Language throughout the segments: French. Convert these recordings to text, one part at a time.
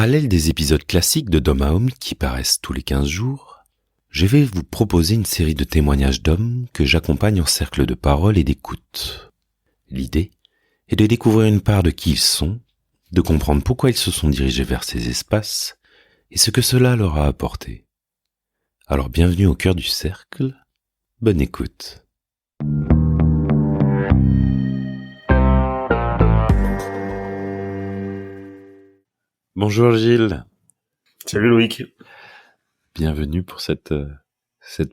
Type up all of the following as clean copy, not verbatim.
parallèle des épisodes classiques de d'Homme à Homme qui paraissent tous les 15 jours, je vais vous proposer une série de témoignages d'hommes que j'accompagne en cercle de parole et d'écoute. L'idée est de découvrir une part de qui ils sont, de comprendre pourquoi ils se sont dirigés vers ces espaces et ce que cela leur a apporté. Alors bienvenue au cœur du cercle, bonne écoute. Bonjour Gilles. Salut Loïc. Bienvenue pour cette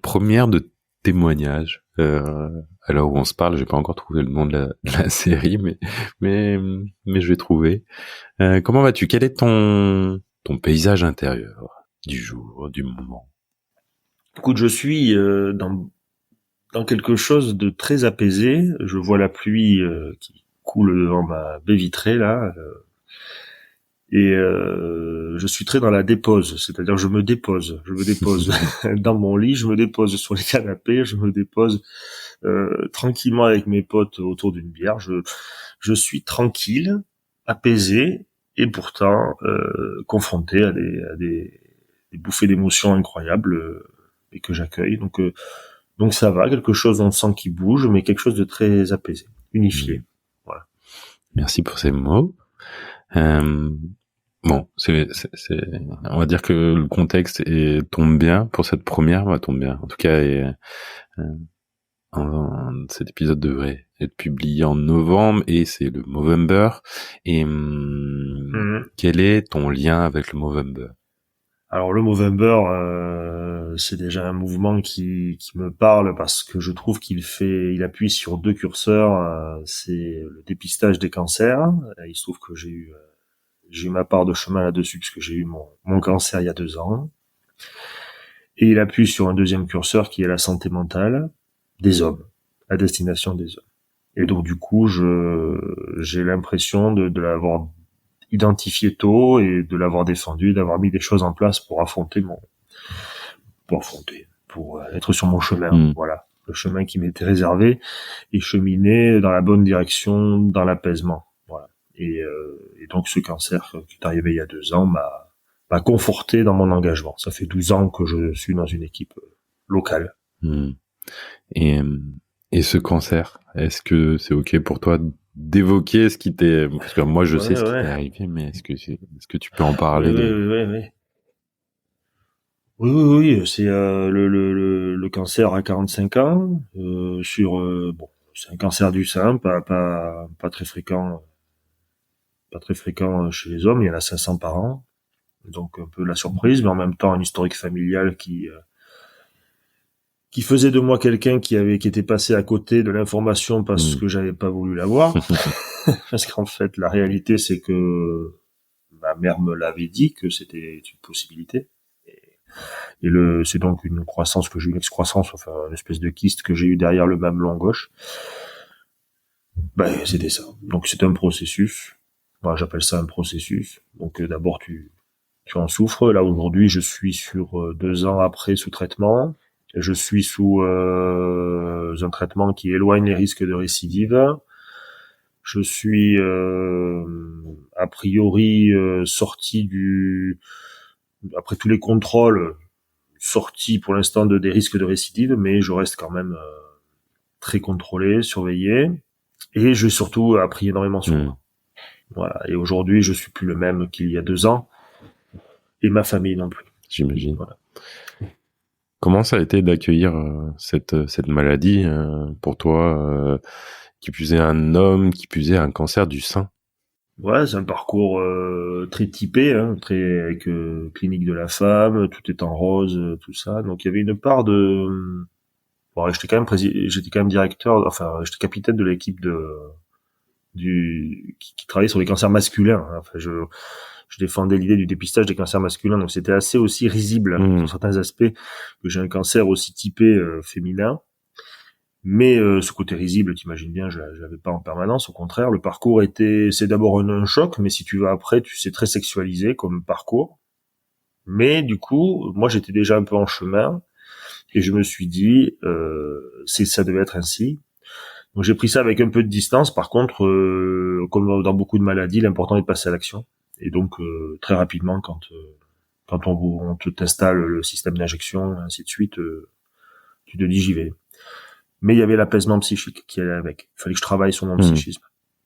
première de témoignage. À l'heure où on se parle, j'ai pas encore trouvé le nom de la série, mais je vais trouver. Comment vas-tu? Quel est ton paysage intérieur du jour, du moment? Écoute, je suis dans quelque chose de très apaisé. Je vois la pluie qui coule devant ma baie vitrée là, et je suis très dans la dépose, c'est-à-dire je me dépose dans mon lit, je me dépose sur les canapés, je me dépose tranquillement avec mes potes autour d'une bière. Je suis tranquille, apaisé, et pourtant confronté à des bouffées d'émotions incroyables et que j'accueille. Donc ça va, quelque chose on sent qui bouge, mais quelque chose de très apaisé, unifié. Voilà. Merci pour ces mots. Bon, on va dire que le contexte tombe bien pour cette première, tombe bien. En tout cas, cet épisode devrait être publié en novembre et c'est le Movember. Et quel est ton lien avec le Movember? Alors le Movember, c'est déjà un mouvement qui me parle parce que je trouve il appuie sur deux curseurs. C'est le dépistage des cancers. Il se trouve que j'ai eu ma part de chemin là-dessus puisque j'ai eu mon cancer il y a 2 ans. Et il appuie sur un deuxième curseur qui est la santé mentale des hommes, à destination des hommes. Et donc du coup, j'ai l'impression de l'avoir identifié tôt et de l'avoir défendu, d'avoir mis des choses en place pour être sur mon chemin. Voilà, le chemin qui m'était réservé et cheminer dans la bonne direction, dans l'apaisement. Voilà. Et donc ce cancer qui est arrivé il y a 2 ans m'a conforté dans mon engagement. Ça fait 12 ans que je suis dans une équipe locale. Et ce cancer, est-ce que c'est ok pour toi d'évoquer ce qui t'est, parce que moi je sais ce qui t'est arrivé, mais est-ce que tu peux en parler? Oui, c'est le cancer à 45 ans c'est un cancer du sein, pas très fréquent chez les hommes, il y en a 500 par an. Donc un peu la surprise, mais en même temps un historique familial qui faisait de moi quelqu'un qui était passé à côté de l'information parce que j'avais pas voulu l'avoir. Parce qu'en fait, la réalité, c'est que ma mère me l'avait dit que c'était une possibilité. Et c'est donc une croissance que j'ai eu, une excroissance, enfin, une espèce de kyste que j'ai eu derrière le mamelon gauche. C'était ça. Donc, c'est un processus. Moi, j'appelle ça un processus. Donc, d'abord, tu en souffres. Là, aujourd'hui, je suis sur 2 ans après sous traitement. Je suis sous un traitement qui éloigne les risques de récidive. Je suis a priori sorti après tous les contrôles, sorti pour l'instant des risques de récidive, mais je reste quand même très contrôlé, surveillé, et j'ai surtout appris énormément sur moi. Voilà. Et aujourd'hui, je suis plus le même qu'il y a 2 ans, et ma famille non plus. J'imagine. Voilà. Comment ça a été d'accueillir cette maladie pour toi, qui plus est un homme, qui plus est un cancer du sein? Ouais, c'est un parcours très typé, très avec clinique de la femme, tout est en rose, tout ça. Donc il y avait une part de j'étais quand même directeur, j'étais capitaine de l'équipe qui travaillait sur les cancers masculins. Enfin, je défendais l'idée du dépistage des cancers masculins, donc c'était assez aussi risible sur certains aspects que j'ai un cancer aussi typé féminin. Mais ce côté risible, t'imagines bien, je l'avais pas en permanence. Au contraire, le parcours c'est d'abord un choc, mais si tu vas après, c'est très sexualisé comme parcours. Mais du coup, moi j'étais déjà un peu en chemin et je me suis dit, ça devait être ainsi. Donc j'ai pris ça avec un peu de distance. Par contre, comme dans beaucoup de maladies, l'important est de passer à l'action. Et donc très rapidement, quand on t'installe le système d'injection, ainsi de suite, tu te dis j'y vais. Mais il y avait l'apaisement psychique qui allait avec. Il fallait que je travaille sur mon psychisme.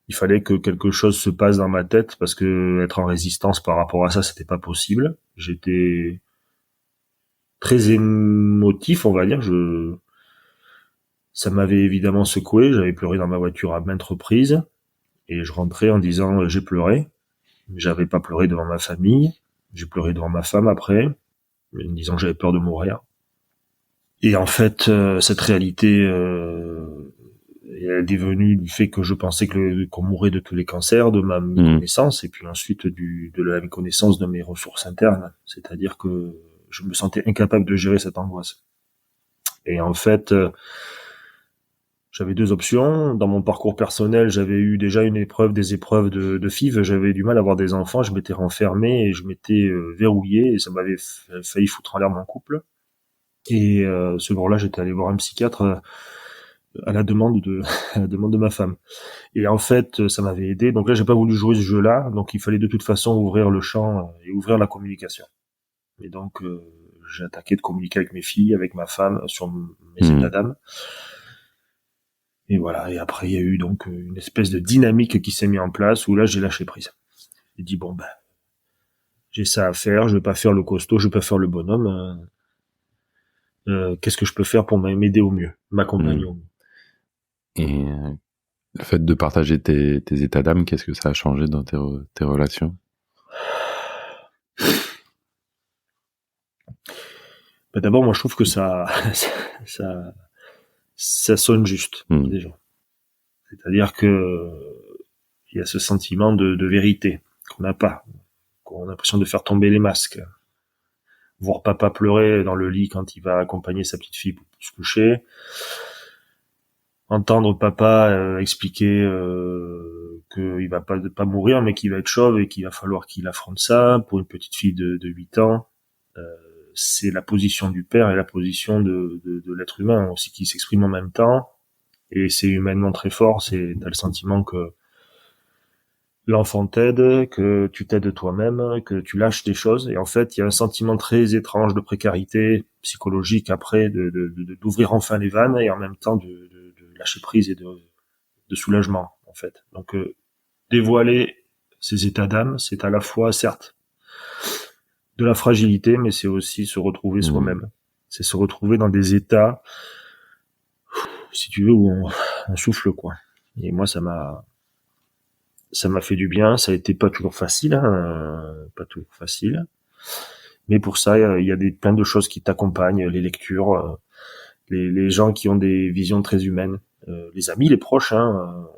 Il fallait que quelque chose se passe dans ma tête parce que être en résistance par rapport à ça, c'était pas possible. J'étais très émotif, on va dire. Ça m'avait évidemment secoué. J'avais pleuré dans ma voiture à maintes reprises et je rentrais en disant j'ai pleuré. J'avais pas pleuré devant ma famille. J'ai pleuré devant ma femme après, en me disant que j'avais peur de mourir. Et en fait, cette réalité elle est venue du fait que je pensais qu'on mourrait de tous les cancers, de ma méconnaissance, et puis ensuite de la méconnaissance de mes ressources internes. C'est-à-dire que je me sentais incapable de gérer cette angoisse. Et en fait, j'avais deux options. Dans mon parcours personnel, j'avais eu déjà des épreuves de FIV. J'avais du mal à avoir des enfants. Je m'étais renfermé et je m'étais verrouillé et ça m'avait failli foutre en l'air mon couple. Et ce jour-là, j'étais allé voir un psychiatre à la demande de ma femme. Et en fait, ça m'avait aidé. Donc là, j'ai pas voulu jouer ce jeu-là. Donc il fallait de toute façon ouvrir le champ et ouvrir la communication. Et donc j'ai attaqué de communiquer avec mes filles, avec ma femme sur mes états d'âme. Et voilà. Et après, il y a eu donc une espèce de dynamique qui s'est mise en place où là, j'ai lâché prise. J'ai dit bon j'ai ça à faire. Je vais pas faire le costaud, je vais pas faire le bonhomme. Qu'est-ce que je peux faire pour m'aider au mieux, m'accompagner au mieux. Et le fait de partager tes états d'âme, qu'est-ce que ça a changé dans tes relations? D'abord, moi, je trouve que ça sonne juste, déjà. C'est-à-dire que il y a ce sentiment de vérité qu'on n'a pas, qu'on a l'impression de faire tomber les masques. Voir papa pleurer dans le lit quand il va accompagner sa petite fille pour se coucher. Entendre papa expliquer qu'il va pas mourir, mais qu'il va être chauve et qu'il va falloir qu'il affronte ça. Pour une petite fille de 8 ans, c'est la position du père et la position de l'être humain aussi qui s'exprime en même temps. Et c'est humainement très fort. T'as le sentiment que l'enfant t'aide, que tu t'aides toi-même, que tu lâches des choses. Et en fait, il y a un sentiment très étrange de précarité psychologique après d'ouvrir enfin les vannes et en même temps de lâcher prise et de soulagement, en fait. Donc, dévoiler ces états d'âme, c'est à la fois, certes, de la fragilité, mais c'est aussi se retrouver soi-même. C'est se retrouver dans des états, si tu veux, où on souffle, quoi. Et moi, ça m'a fait du bien. Ça a été pas toujours facile, mais pour ça, il y a plein de choses qui t'accompagnent, les lectures, les gens qui ont des visions très humaines, les amis, les proches,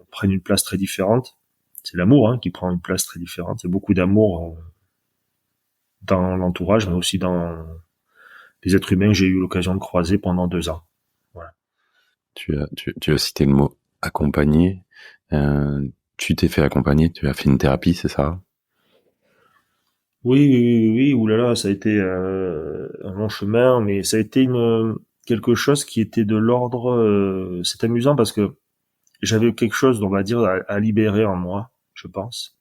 prennent une place très différente. C'est l'amour qui prend une place très différente. Il y a beaucoup d'amour dans l'entourage, mais aussi dans les êtres humains que j'ai eu l'occasion de croiser pendant 2 ans. Voilà. Tu as cité le mot accompagner. Tu t'es fait accompagner, tu as fait une thérapie, c'est ça? Oui. Oulala, ça a été un long chemin, mais ça a été quelque chose qui était de l'ordre. C'est amusant parce que j'avais quelque chose, on va dire, à libérer en moi, je pense.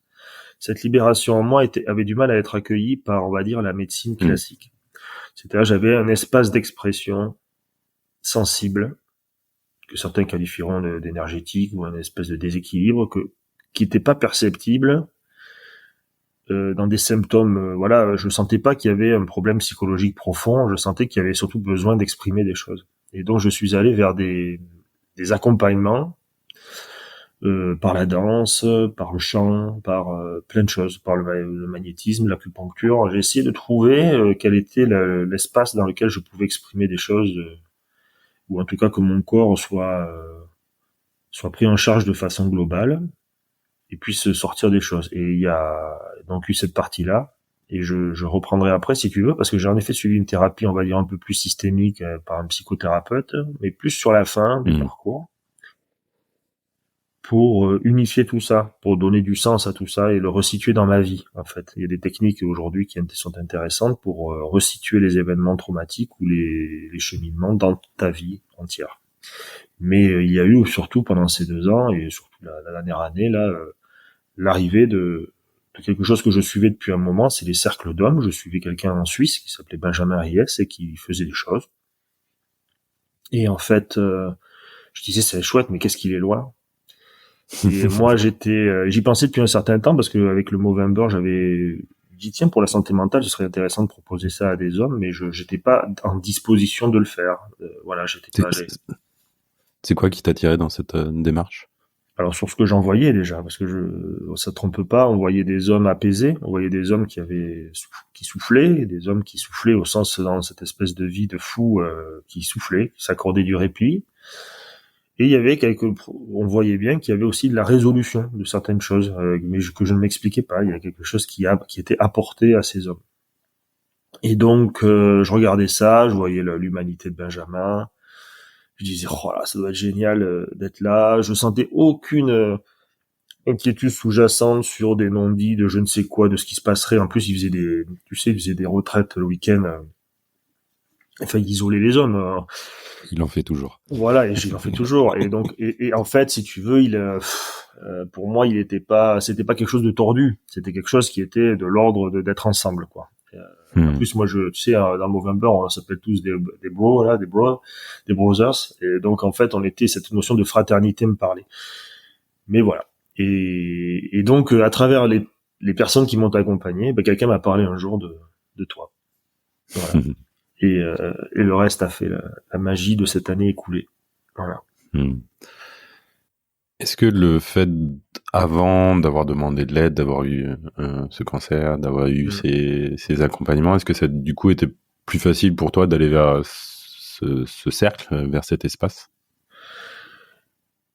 Cette libération en moi avait du mal à être accueillie par, on va dire, la médecine classique. C'est-à-dire, j'avais un espace d'expression sensible, que certains qualifieront d'énergétique ou un espèce de déséquilibre qui n'était pas perceptible dans des symptômes. Voilà, je sentais pas qu'il y avait un problème psychologique profond. Je sentais qu'il y avait surtout besoin d'exprimer des choses. Et donc, je suis allé vers des accompagnements. Par la danse, par le chant, par plein de choses, par le magnétisme, l'acupuncture. J'ai essayé de trouver quel était l'espace dans lequel je pouvais exprimer des choses, ou en tout cas que mon corps soit pris en charge de façon globale et puisse sortir des choses. Et il y a donc eu cette partie-là, et je reprendrai après si tu veux, parce que j'ai en effet suivi une thérapie, on va dire un peu plus systémique par un psychothérapeute, mais plus sur la fin du parcours, pour unifier tout ça, pour donner du sens à tout ça et le resituer dans ma vie, en fait. Il y a des techniques aujourd'hui qui sont intéressantes pour resituer les événements traumatiques ou les cheminements dans ta vie entière. Mais il y a eu surtout pendant ces 2 ans, et surtout la dernière année, là, l'arrivée de quelque chose que je suivais depuis un moment, c'est les cercles d'hommes. Je suivais quelqu'un en Suisse qui s'appelait Benjamin Ries et qui faisait des choses. Et en fait, je disais c'est chouette, mais qu'est-ce qu'il est loin. Et moi, j'y pensais depuis un certain temps parce qu'avec le Movember, j'avais dit tiens, pour la santé mentale, ce serait intéressant de proposer ça à des hommes, mais je j'étais pas en disposition de le faire. Voilà, j'étais pas. C'est quoi qui t'attirait dans cette démarche? Alors sur ce que j'en voyais déjà, parce que ça trompe pas, on voyait des hommes apaisés, on voyait des hommes qui soufflaient, des hommes qui soufflaient au sens dans cette espèce de vie de fou qui soufflaient, qui s'accordaient du répit. Et il y avait on voyait bien qu'il y avait aussi de la résolution de certaines choses, mais que je ne m'expliquais pas. Il y a quelque chose qui était apporté à ces hommes. Et donc je regardais ça, je voyais l'humanité de Benjamin. Je disais, oh là, ça doit être génial d'être là. Je sentais aucune inquiétude sous-jacente sur des non-dits de je ne sais quoi, de ce qui se passerait. En plus, il faisait des retraites le week-end. Enfin, il isolait les hommes. Il en fait toujours. Voilà, et il en fait toujours. Et donc, et en fait, si tu veux, pour moi, c'était pas quelque chose de tordu. C'était quelque chose qui était de l'ordre d'être ensemble, quoi. En plus, moi, tu sais, dans Movember, on s'appelle tous des bros, là, des brothers. Et donc, en fait, cette notion de fraternité me parlait. Mais voilà. Et donc, à travers les personnes qui m'ont accompagné, quelqu'un m'a parlé un jour de toi. Voilà. Et le reste a fait la magie de cette année écoulée. Voilà. Est-ce que le fait, avant d'avoir demandé de l'aide, d'avoir eu ce cancer, d'avoir eu ces accompagnements, est-ce que ça, du coup, était plus facile pour toi d'aller vers ce cercle, vers cet espace?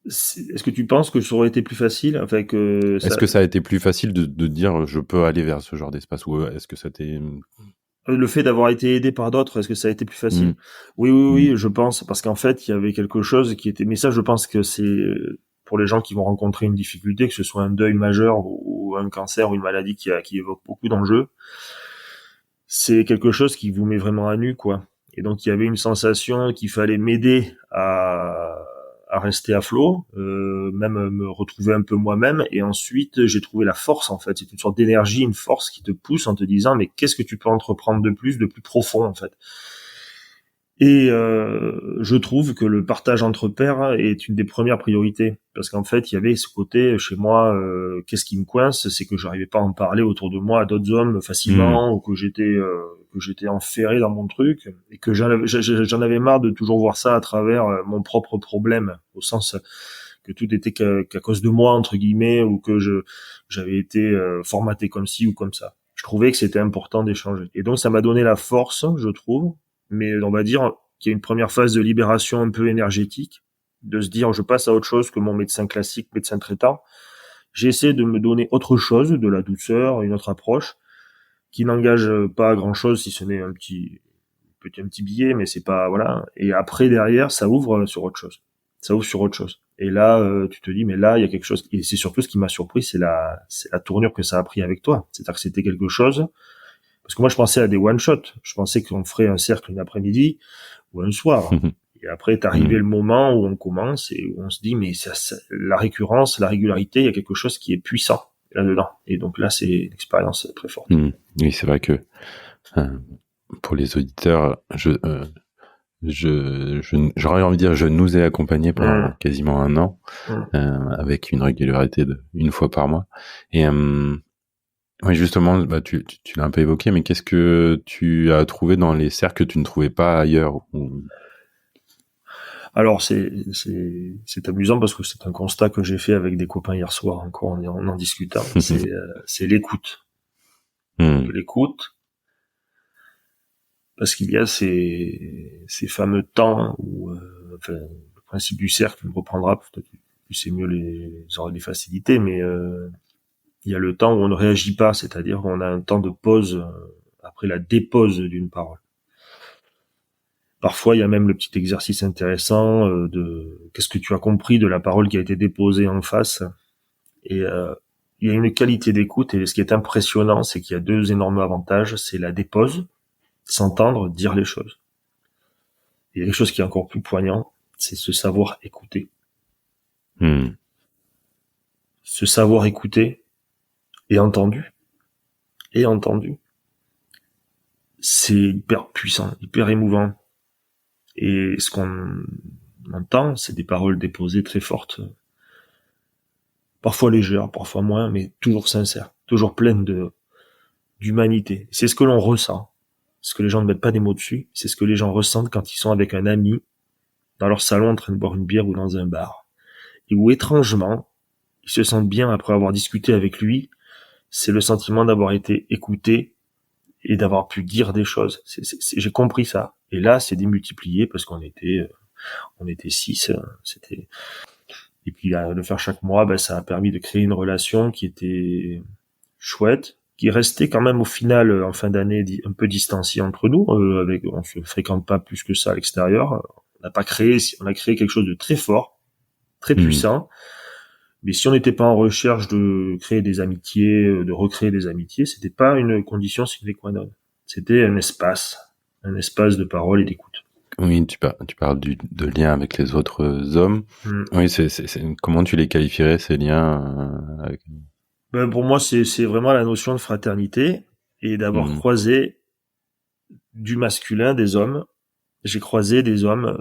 Est-ce que tu penses que ça aurait été plus facile? Est-ce que ça a été plus facile de dire je peux aller vers ce genre d'espace, ou est-ce que ça t'est... Le fait d'avoir été aidé par d'autres, est-ce que ça a été plus facile? Oui, je pense, parce qu'en fait, il y avait quelque chose qui était... Mais ça, je pense que c'est pour les gens qui vont rencontrer une difficulté, que ce soit un deuil majeur ou un cancer ou une maladie qui évoque beaucoup d'enjeux, c'est quelque chose qui vous met vraiment à nu, quoi. Et donc, il y avait une sensation qu'il fallait m'aider à rester à flot, même me retrouver un peu moi-même, et ensuite j'ai trouvé la force, en fait. C'est une sorte d'énergie, une force qui te pousse en te disant mais qu'est-ce que tu peux entreprendre de plus profond, en fait. Et je trouve que le partage entre pairs est une des premières priorités, parce qu'en fait il y avait ce côté chez moi, qu'est-ce qui me coince, c'est que j'arrivais pas à en parler autour de moi à d'autres hommes facilement, ou que j'étais enferré dans mon truc, et que j'en avais marre de toujours voir ça à travers mon propre problème, au sens que tout était qu'à cause de moi, entre guillemets, ou que j'avais été formaté comme ci ou comme ça. Je trouvais que c'était important d'échanger, et donc ça m'a donné la force, je trouve, mais on va dire qu'il y a une première phase de libération un peu énergétique, de se dire je passe à autre chose que mon médecin classique, médecin traitant. J'essaie de me donner autre chose, de la douceur, une autre approche, qui n'engage pas grand chose si ce n'est un petit billet, mais c'est pas, voilà. Et après, derrière, ça ouvre sur autre chose. Ça ouvre sur autre chose. Et là, tu te dis, mais là, il y a quelque chose, et c'est surtout ce qui m'a surpris, c'est la tournure que ça a pris avec toi. C'est-à-dire que c'était quelque chose, parce que moi, je pensais à des one-shots. Je pensais qu'on ferait un cercle une après-midi ou un soir. Et après est arrivé le moment où on commence et où on se dit, mais la récurrence, la régularité, il y a quelque chose qui est puissant là-dedans. Et donc là, c'est une expérience très forte. Oui, c'est vrai que pour les auditeurs, j'aurais envie de dire, je nous ai accompagnés pendant quasiment un an, avec une régularité de une fois par mois. Et oui, justement, tu l'as un peu évoqué, mais qu'est-ce que tu as trouvé dans les cercles que tu ne trouvais pas ailleurs? Alors c'est amusant parce que c'est un constat que j'ai fait avec des copains hier soir encore en discutant. C'est l'écoute. L'écoute, parce qu'il y a ces fameux temps où le principe du cercle reprendra, peut-être tu sais mieux les facilités, mais il y a le temps où on ne réagit pas, c'est-à-dire qu'on a un temps de pause après la dépose d'une parole. Parfois, il y a même le petit exercice intéressant de qu'est-ce que tu as compris de la parole qui a été déposée en face. Et il y a une qualité d'écoute, et ce qui est impressionnant, c'est qu'il y a deux énormes avantages. C'est la dépose, s'entendre, dire les choses. Et il y a quelque chose qui est encore plus poignant, c'est ce savoir écouter. Ce savoir écouter et entendu. et entendu, c'est hyper puissant, hyper émouvant. Et ce qu'on entend, c'est des paroles déposées très fortes, parfois légères, parfois moins, mais toujours sincères, toujours pleines d'humanité. C'est ce que l'on ressent. Ce que les gens ne mettent pas des mots dessus, c'est ce que les gens ressentent quand ils sont avec un ami dans leur salon en train de boire une bière ou dans un bar. Et où étrangement, ils se sentent bien après avoir discuté avec lui. C'est le sentiment d'avoir été écouté et d'avoir pu dire des choses. J'ai compris ça. Et là, c'est démultiplié parce qu'on était 6. C'était Et puis le faire chaque mois, ça a permis de créer une relation qui était chouette, qui restait quand même au final en fin d'année un peu distanciée entre nous. On se fréquente pas plus que ça à l'extérieur. On a créé quelque chose de très fort, très puissant. Mais si on n'était pas en recherche de créer des amitiés, de recréer des amitiés, c'était pas une condition sine qua non. C'était un espace de parole et d'écoute. Oui, tu parles de lien avec les autres hommes. Oui, comment tu les qualifierais, ces liens avec... Pour moi, c'est vraiment la notion de fraternité et d'avoir croisé du masculin, des hommes. J'ai croisé des hommes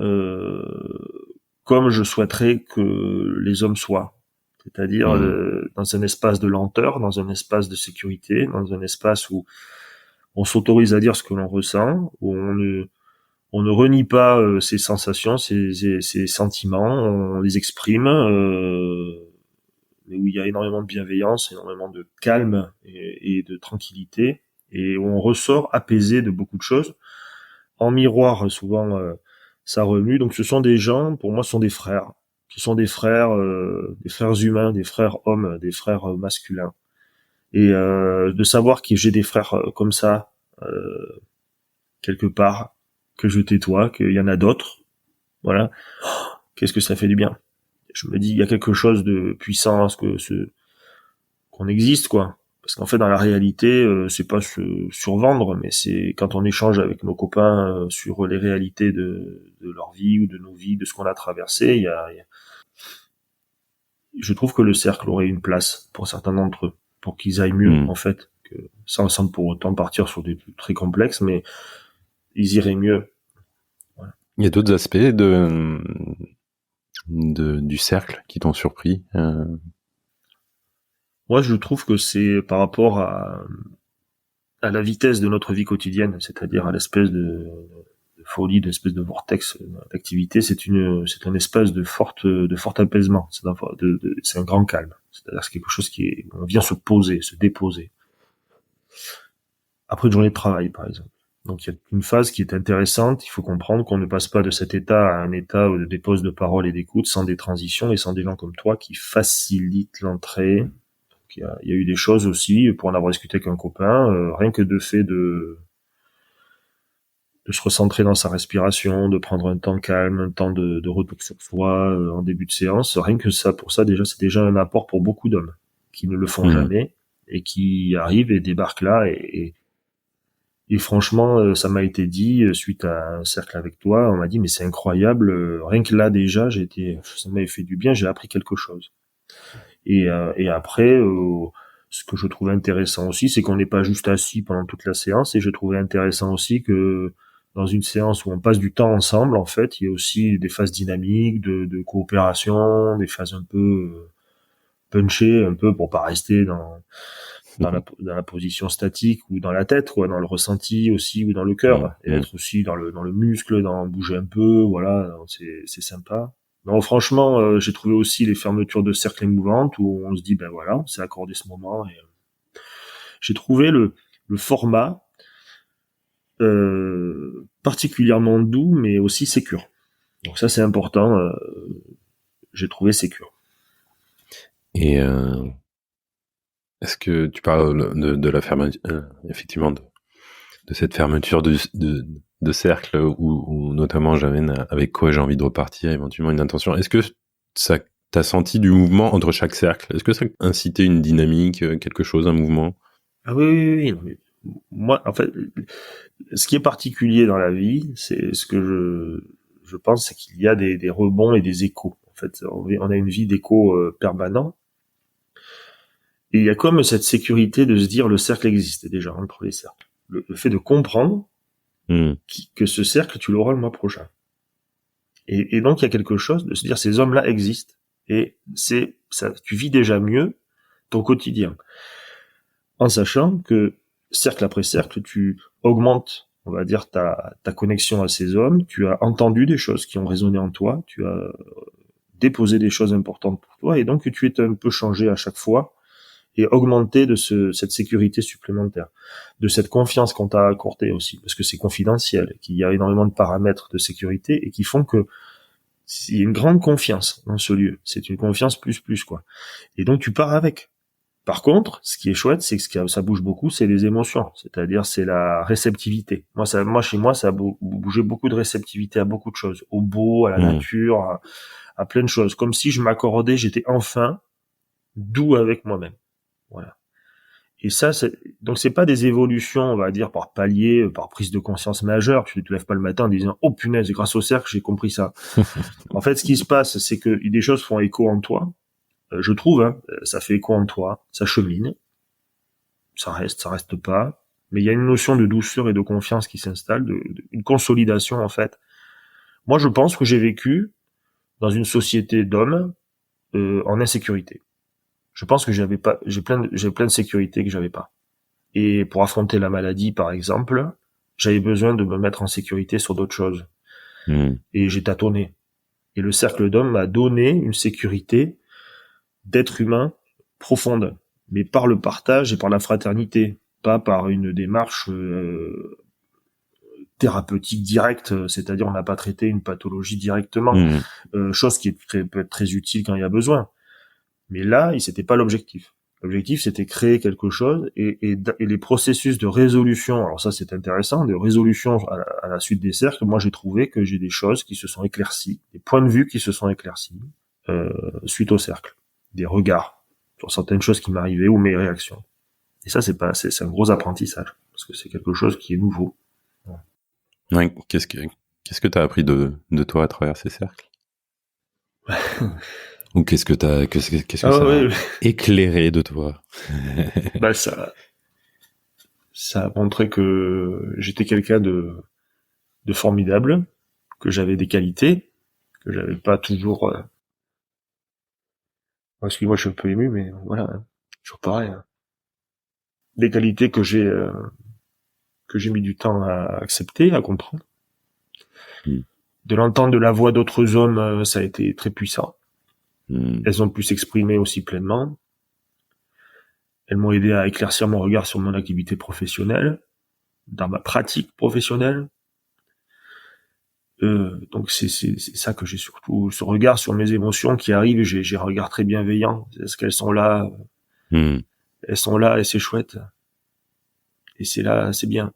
comme je souhaiterais que les hommes soient. C'est-à-dire dans un espace de lenteur, dans un espace de sécurité, dans un espace où on s'autorise à dire ce que l'on ressent, où on ne renie pas ses sensations, ses sentiments, on les exprime, mais où il y a énormément de bienveillance, énormément de calme et de tranquillité, et où on ressort apaisé de beaucoup de choses. En miroir, souvent, ça remue. Donc ce sont des gens, pour moi, ce sont des frères. Ce sont des frères humains, des frères hommes, des frères masculins. Et de savoir que j'ai des frères comme ça, quelque part, que je tais-toi, qu'il y en a d'autres, voilà. Qu'est-ce que ça fait du bien. Je me dis, il y a quelque chose de puissant à qu'on existe, quoi. Parce qu'en fait, dans la réalité, c'est pas se survendre, mais c'est quand on échange avec nos copains sur les réalités de leur vie ou de nos vies, de ce qu'on a traversé, je trouve que le cercle aurait une place pour certains d'entre eux, pour qu'ils aillent mieux, en fait, sans pour autant partir sur des trucs très complexes, mais ils iraient mieux. Voilà. Il y a d'autres aspects du cercle qui t'ont surpris? Moi, je trouve que c'est par rapport à la vitesse de notre vie quotidienne, c'est-à-dire à l'espèce de folie, d'espèce de vortex d'activité, c'est un espace de fort apaisement, c'est un grand calme. C'est-à-dire c'est quelque chose on vient se poser, se déposer. Après une journée de travail, par exemple. Donc il y a une phase qui est intéressante, il faut comprendre qu'on ne passe pas de cet état à un état de dépose de parole et d'écoute sans des transitions et sans des gens comme toi qui facilitent l'entrée. Il y a eu des choses aussi, pour en avoir discuté avec un copain, rien que de fait de se recentrer dans sa respiration, de prendre un temps calme, un temps de retour sur soi en début de séance, rien que ça, pour ça déjà, c'est déjà un apport pour beaucoup d'hommes qui ne le font jamais et qui arrivent et débarquent là et franchement, ça m'a été dit suite à un cercle avec toi, on m'a dit mais c'est incroyable, rien que là déjà, ça m'avait fait du bien, j'ai appris quelque chose. Et après, ce que je trouvais intéressant aussi, c'est qu'on n'est pas juste assis pendant toute la séance. Et je trouvais intéressant aussi que dans une séance où on passe du temps ensemble, en fait, il y a aussi des phases dynamiques de coopération, des phases un peu punchées, un peu pour pas rester dans la position statique ou dans la tête, quoi, dans le ressenti aussi ou dans le cœur, et être aussi dans le muscle, dans bouger un peu, voilà, c'est sympa. Non, franchement, j'ai trouvé aussi les fermetures de cercles émouvantes où on se dit, ben voilà, on s'est accordé ce moment. Et j'ai trouvé le format particulièrement doux, mais aussi sécure. Donc ça, c'est important. J'ai trouvé sécure. Et est-ce que tu parles de la fermeture, effectivement, de cette fermeture de cercle où notamment j'amène avec quoi j'ai envie de repartir, éventuellement une intention. Est-ce que ça t'as senti du mouvement entre chaque cercle? Est-ce que ça incitait une dynamique, quelque chose, un mouvement? Ah oui. Moi, en fait, ce qui est particulier dans la vie, c'est ce que je pense, c'est qu'il y a des rebonds et des échos. En fait, on a une vie d'écho permanent. Et il y a comme cette sécurité de se dire le cercle existe déjà entre les cercles. Le fait de comprendre que ce cercle, tu l'auras le mois prochain. Et donc il y a quelque chose de se dire ces hommes-là existent et c'est ça, tu vis déjà mieux ton quotidien en sachant que cercle après cercle, tu augmentes, on va dire, ta connexion à ces hommes, tu as entendu des choses qui ont résonné en toi, tu as déposé des choses importantes pour toi et donc tu es un peu changé à chaque fois et augmenté de cette sécurité supplémentaire, de cette confiance qu'on t'a accordée aussi, parce que c'est confidentiel, qu'il y a énormément de paramètres de sécurité et qui font que il y a une grande confiance dans ce lieu. C'est une confiance plus, quoi. Et donc, tu pars avec. Par contre, ce qui est chouette, c'est que ça bouge beaucoup, c'est les émotions. C'est-à-dire, c'est la réceptivité. Moi, chez moi, ça a bougé beaucoup de réceptivité à beaucoup de choses. Au beau, à la nature, à plein de choses. Comme si je m'accordais, j'étais enfin doux avec moi-même. Voilà. Et ça, donc c'est pas des évolutions, on va dire, par palier, par prise de conscience majeure. Tu te lèves pas le matin en disant, oh punaise, grâce au cercle, j'ai compris ça. En fait, ce qui se passe, c'est que des choses font écho en toi. Je trouve, hein, ça fait écho en toi, ça chemine. Ça reste pas. Mais il y a une notion de douceur et de confiance qui s'installe, une consolidation, en fait. Moi, je pense que j'ai vécu dans une société d'hommes, en insécurité. Je pense que j'ai plein de sécurité que j'avais pas. Et pour affronter la maladie, par exemple, j'avais besoin de me mettre en sécurité sur d'autres choses. Et j'ai tâtonné. Et le cercle d'hommes m'a donné une sécurité d'être humain profonde, mais par le partage et par la fraternité, pas par une démarche thérapeutique directe, c'est-à-dire on n'a pas traité une pathologie directement, chose qui peut être très utile quand il y a besoin. Mais là, c'était pas l'objectif. L'objectif, c'était créer quelque chose et les processus de résolution. Alors ça, c'est intéressant, de résolution à la suite des cercles. Moi, j'ai trouvé que j'ai des choses qui se sont éclaircies, des points de vue qui se sont éclaircis suite au cercle, des regards sur certaines choses qui m'arrivaient ou mes réactions. Et ça, c'est un gros apprentissage parce que c'est quelque chose qui est nouveau. Ouais, qu'est-ce que t'as appris de toi à travers ces cercles? Ou qu'est-ce que ça a éclairé de toi? Bah ça a montré que j'étais quelqu'un de formidable, que j'avais des qualités, que j'avais pas toujours. Excuse-moi, je suis un peu ému, mais voilà, hein, toujours pareil. Hein. Des qualités que j'ai mis du temps à accepter, à comprendre. De l'entendre de la voix d'autres hommes, ça a été très puissant. Elles ont pu s'exprimer aussi pleinement. Elles m'ont aidé à éclaircir mon regard sur mon activité professionnelle, dans ma pratique professionnelle. Donc c'est ça que j'ai surtout, ce regard sur mes émotions qui arrive, et j'ai un regard très bienveillant. Est-ce qu'elles sont là? Elles sont là et c'est chouette. Et c'est là, c'est bien.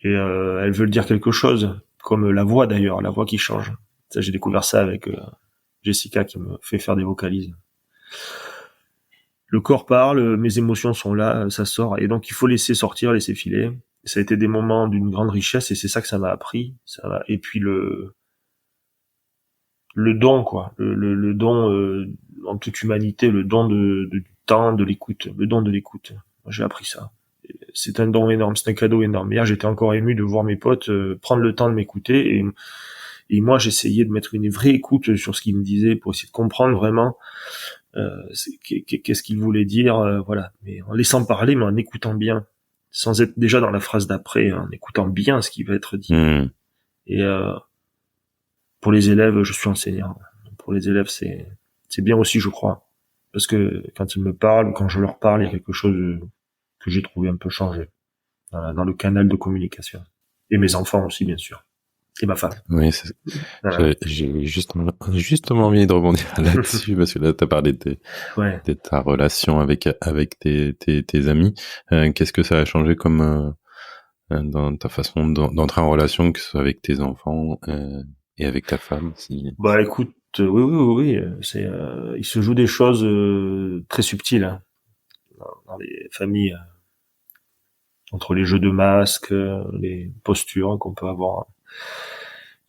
Et elles veulent dire quelque chose, comme la voix d'ailleurs, la voix qui change. Ça, j'ai découvert ça avec Jessica qui me fait faire des vocalises. Le corps parle, mes émotions sont là, ça sort, et donc il faut laisser sortir, laisser filer. Ça a été des moments d'une grande richesse, et c'est ça que ça m'a appris. Et puis le don, quoi, le don en toute humanité, le don du temps, de l'écoute, le don de l'écoute. Moi, j'ai appris ça. C'est un don énorme, c'est un cadeau énorme. Hier, j'étais encore ému de voir mes potes prendre le temps de m'écouter, et moi, j'essayais de mettre une vraie écoute sur ce qu'ils me disaient pour essayer de comprendre vraiment qu'est-ce qu'il voulait dire, voilà. Mais en laissant parler, mais en écoutant bien, sans être déjà dans la phrase d'après, hein, en écoutant bien ce qui va être dit. Et pour les élèves, je suis enseignant. Pour les élèves, c'est bien aussi, je crois, parce que quand ils me parlent, quand je leur parle, il y a quelque chose que j'ai trouvé un peu changé dans le canal de communication. Et mes enfants aussi, bien sûr. Et ma femme. Oui, voilà. J'ai justement envie de rebondir là-dessus, parce que là, t'as parlé de ta relation avec tes amis. Qu'est-ce que ça a changé comme dans ta façon d'entrer en relation, que ce soit avec tes enfants et avec ta femme? Bah écoute, oui, c'est il se joue des choses très subtiles hein, dans les familles, entre les jeux de masques, les postures qu'on peut avoir.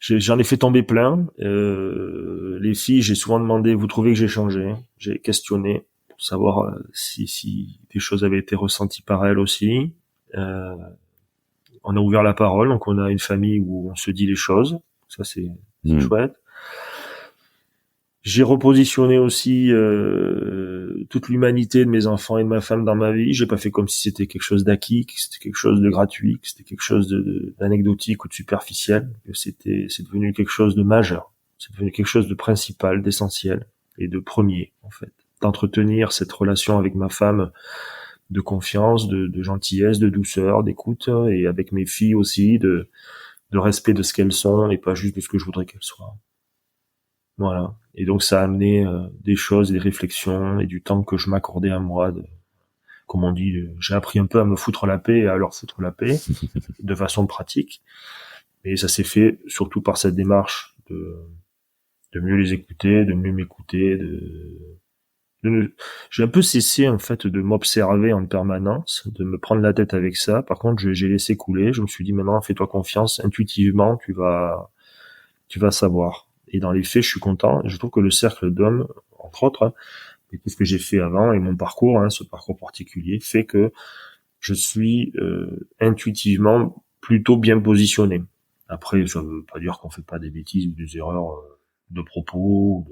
J'en ai fait tomber plein. Les filles, j'ai souvent demandé, vous trouvez que j'ai changé? J'ai questionné savoir si des choses avaient été ressenties par elle aussi. On a ouvert la parole, donc on a une famille où on se dit les choses. Ça, c'est chouette. J'ai repositionné aussi toute l'humanité de mes enfants et de ma femme dans ma vie. J'ai pas fait comme si c'était quelque chose d'acquis, que c'était quelque chose de gratuit, que c'était quelque chose d'anecdotique ou de superficiel. Que c'est devenu quelque chose de majeur. C'est devenu quelque chose de principal, d'essentiel et de premier, en fait. D'entretenir cette relation avec ma femme de confiance, de gentillesse, de douceur, d'écoute, et avec mes filles aussi, de respect de ce qu'elles sont et pas juste de ce que je voudrais qu'elles soient. Voilà. Et donc ça a amené des choses, des réflexions et du temps que je m'accordais à moi. Comme on dit, j'ai appris un peu à me foutre la paix et à leur foutre la paix de façon pratique. Et ça s'est fait surtout par cette démarche de mieux les écouter, de mieux m'écouter, j'ai un peu cessé en fait de m'observer en permanence, de me prendre la tête avec ça. Par contre, j'ai laissé couler. Je me suis dit maintenant, fais-toi confiance, intuitivement, tu vas savoir. Et dans les faits, je suis content. Je trouve que le cercle d'hommes, entre autres, hein, et tout ce que j'ai fait avant et mon parcours, ce parcours particulier, fait que je suis intuitivement plutôt bien positionné. Après, ça veut pas dire qu'on fait pas des bêtises ou des erreurs de propos.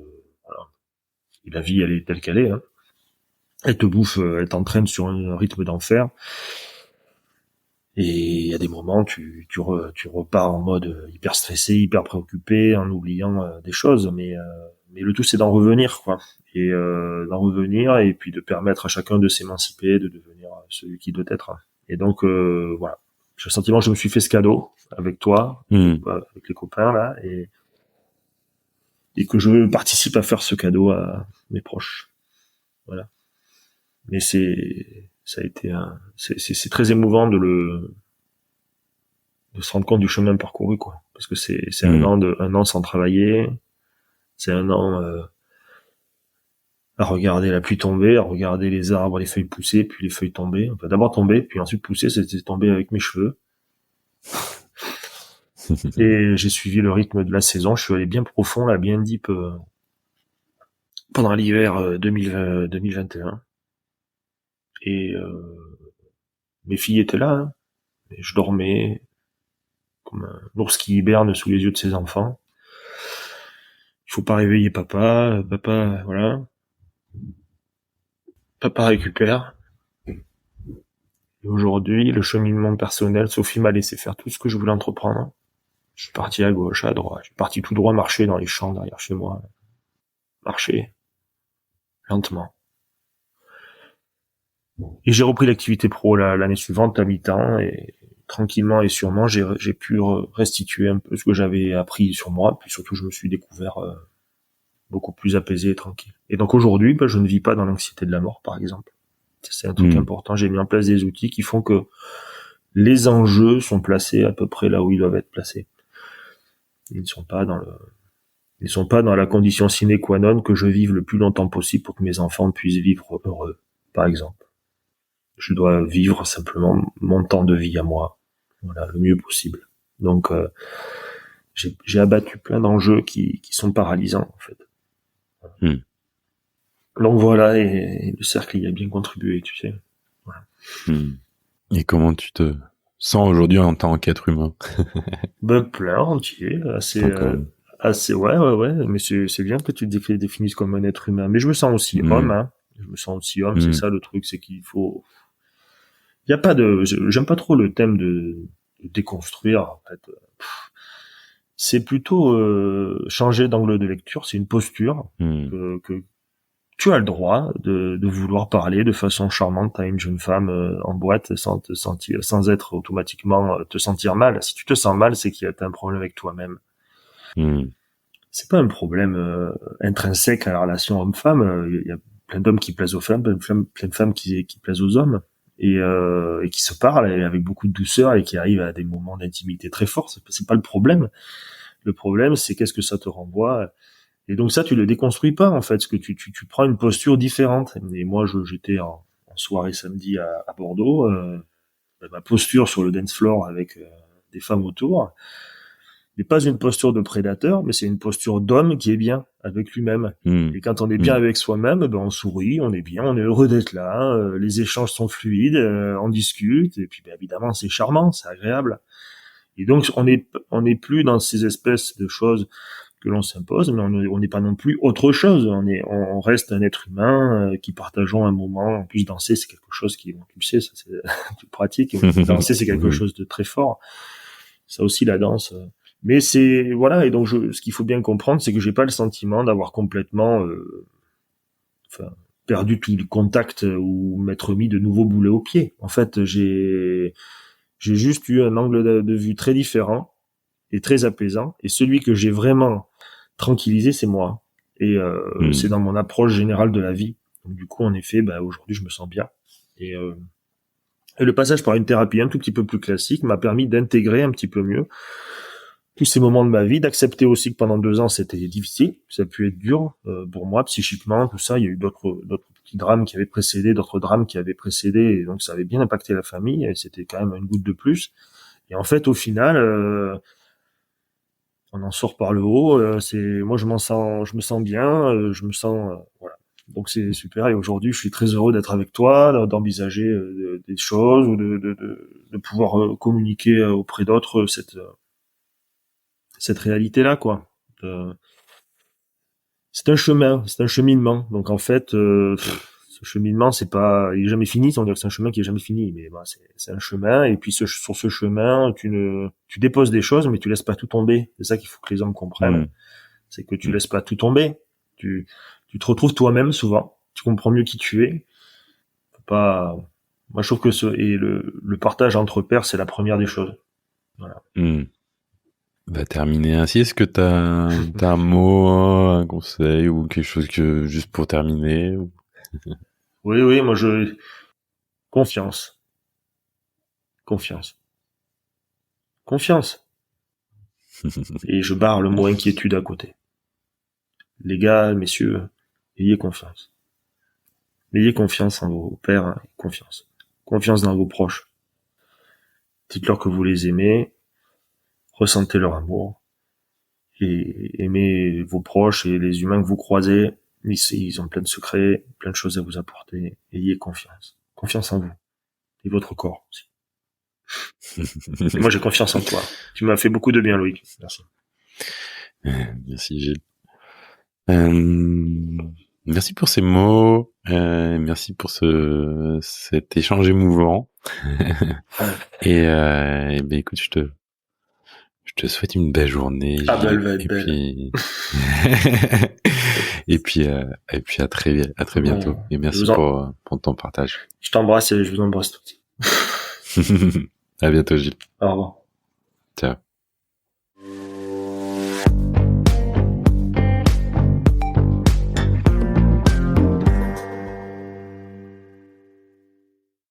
Voilà. Et la vie, elle est telle qu'elle est. Hein. Elle te bouffe, elle t'entraîne sur un rythme d'enfer. Et il y a des moments, tu repars en mode hyper stressé, hyper préoccupé, en oubliant des choses. Mais le tout, c'est d'en revenir, quoi. Et d'en revenir, et puis de permettre à chacun de s'émanciper, de devenir celui qui doit être. Et donc, voilà. J'ai le sentiment que je me suis fait ce cadeau avec toi, avec les copains, là, et que je participe à faire ce cadeau à mes proches. Voilà. Mais ça a été c'est très émouvant de se rendre compte du chemin parcouru, quoi. Parce que c'est un an sans travailler, c'est un an à regarder la pluie tomber, à regarder les arbres, les feuilles pousser, puis les feuilles tomber. Enfin, d'abord tomber, puis ensuite pousser, c'était tomber avec mes cheveux. Et j'ai suivi le rythme de la saison, je suis allé bien profond, là, bien deep, pendant l'hiver 2021. Et mes filles étaient là, hein. Et je dormais comme un ours qui hiberne sous les yeux de ses enfants. Il faut pas réveiller papa, voilà. Papa récupère. Et aujourd'hui, le cheminement personnel, Sophie m'a laissé faire tout ce que je voulais entreprendre. Je suis parti à gauche, à droite. Je suis parti tout droit marcher dans les champs derrière chez moi. Marcher. Lentement. Et j'ai repris l'activité pro l'année suivante à mi-temps, et tranquillement et sûrement, j'ai pu restituer un peu ce que j'avais appris sur moi, puis surtout je me suis découvert beaucoup plus apaisé et tranquille. Et donc aujourd'hui, je ne vis pas dans l'anxiété de la mort, par exemple. C'est un truc important. J'ai mis en place des outils qui font que les enjeux sont placés à peu près là où ils doivent être placés. Ils ne sont pas dans la condition sine qua non que je vive le plus longtemps possible pour que mes enfants puissent vivre heureux, par exemple. Je dois vivre simplement mon temps de vie à moi, voilà, le mieux possible. Donc j'ai abattu plein d'enjeux qui sont paralysants, en fait. Donc voilà, et le cercle y a bien contribué, tu sais. Voilà. Et comment tu te sens aujourd'hui en tant qu'être humain? Plein, entier, assez, ouais, mais c'est bien que tu te définisses comme un être humain. Mais je me sens aussi homme, hein. Je me sens aussi homme, c'est ça le truc, c'est qu'il faut... Il y a pas j'aime pas trop le thème de déconstruire, en fait. C'est plutôt changer d'angle de lecture, c'est une posture que tu as le droit de vouloir parler de façon charmante à une jeune femme en boîte sans être automatiquement te sentir mal. Si tu te sens mal, c'est qu'il y a un problème avec toi-même. C'est pas un problème intrinsèque à la relation homme-femme. Il y a plein d'hommes qui plaisent aux femmes, plein de femmes qui plaisent aux hommes, et qui se parlent avec beaucoup de douceur et qui arrivent à des moments d'intimité très forts. C'est pas le problème. Le problème, c'est qu'est-ce que ça te renvoie. Et donc ça, tu le déconstruis pas, en fait, parce que tu prends une posture différente. Et moi, j'étais en soirée samedi à Bordeaux, ma posture sur le dance floor avec des femmes autour, n'est pas une posture de prédateur, mais c'est une posture d'homme qui est bien avec lui-même. Et quand on est bien avec soi-même, ben on sourit, on est bien, on est heureux d'être là, les échanges sont fluides, on discute, et puis ben, évidemment c'est charmant, c'est agréable. Et donc on n'est plus dans ces espèces de choses que l'on s'impose, mais on n'est pas non plus autre chose. On reste un être humain qui partageons un moment. En plus, danser, c'est quelque chose qui, tu le sais, ça c'est tu pratiques. Danser, c'est quelque chose de très fort. Ça aussi, la danse. Mais c'est voilà. Et donc, ce qu'il faut bien comprendre, c'est que j'ai pas le sentiment d'avoir complètement, perdu tout le contact ou m'être mis de nouveaux boulets aux pieds. En fait, j'ai juste eu un angle de vue très différent et très apaisant. Et celui que j'ai vraiment tranquillisé, c'est moi. Et c'est dans mon approche générale de la vie. Donc du coup, en effet, aujourd'hui, je me sens bien. Et le passage par une thérapie un tout petit peu plus classique m'a permis d'intégrer un petit peu mieux tous ces moments de ma vie, d'accepter aussi que pendant 2 ans, c'était difficile. Ça a pu être dur pour moi, psychiquement, tout ça. Il y a eu d'autres petits drames qui avaient précédé, d'autres drames qui avaient précédé. Et donc, ça avait bien impacté la famille. Et c'était quand même une goutte de plus. Et en fait, au final, on en sort par le haut. Moi, je me sens bien. Je me sens, voilà. Donc c'est super. Et aujourd'hui, je suis très heureux d'être avec toi, d'envisager des choses ou de pouvoir communiquer auprès d'autres cette réalité-là, quoi. C'est un chemin, c'est un cheminement. Donc en fait, ce cheminement, il est jamais fini. On dirait que c'est un chemin qui est jamais fini, mais c'est un chemin. Et puis sur ce chemin, tu déposes des choses, mais tu laisses pas tout tomber. C'est ça qu'il faut que les hommes comprennent. C'est que tu laisses pas tout tomber. Tu te retrouves toi-même souvent. Tu comprends mieux qui tu es. Faut pas. Moi, je trouve que le partage entre pairs, c'est la première des choses. Voilà. Va terminer ainsi. Est-ce que t'as un mot, un conseil ou quelque chose que juste pour terminer? Oui, moi confiance. Et je barre le mot inquiétude à côté. Les gars, messieurs, ayez confiance. Ayez confiance en vos pères, confiance. Confiance dans vos proches. Dites-leur que vous les aimez, ressentez leur amour, et aimez vos proches et les humains que vous croisez. Ils ont plein de secrets, plein de choses à vous apporter. Ayez confiance. Confiance en vous. Et votre corps aussi. Et moi, j'ai confiance en toi. Tu m'as fait beaucoup de bien, Loïc. Merci. Merci, Gilles. Merci pour ces mots. Merci pour cet échange émouvant. Et ben écoute, je te souhaite une belle journée. Elle va être belle. Et puis à très bientôt. Ouais, et merci pour ton partage. Je t'embrasse et je vous embrasse tous. À bientôt, Gilles. Au revoir.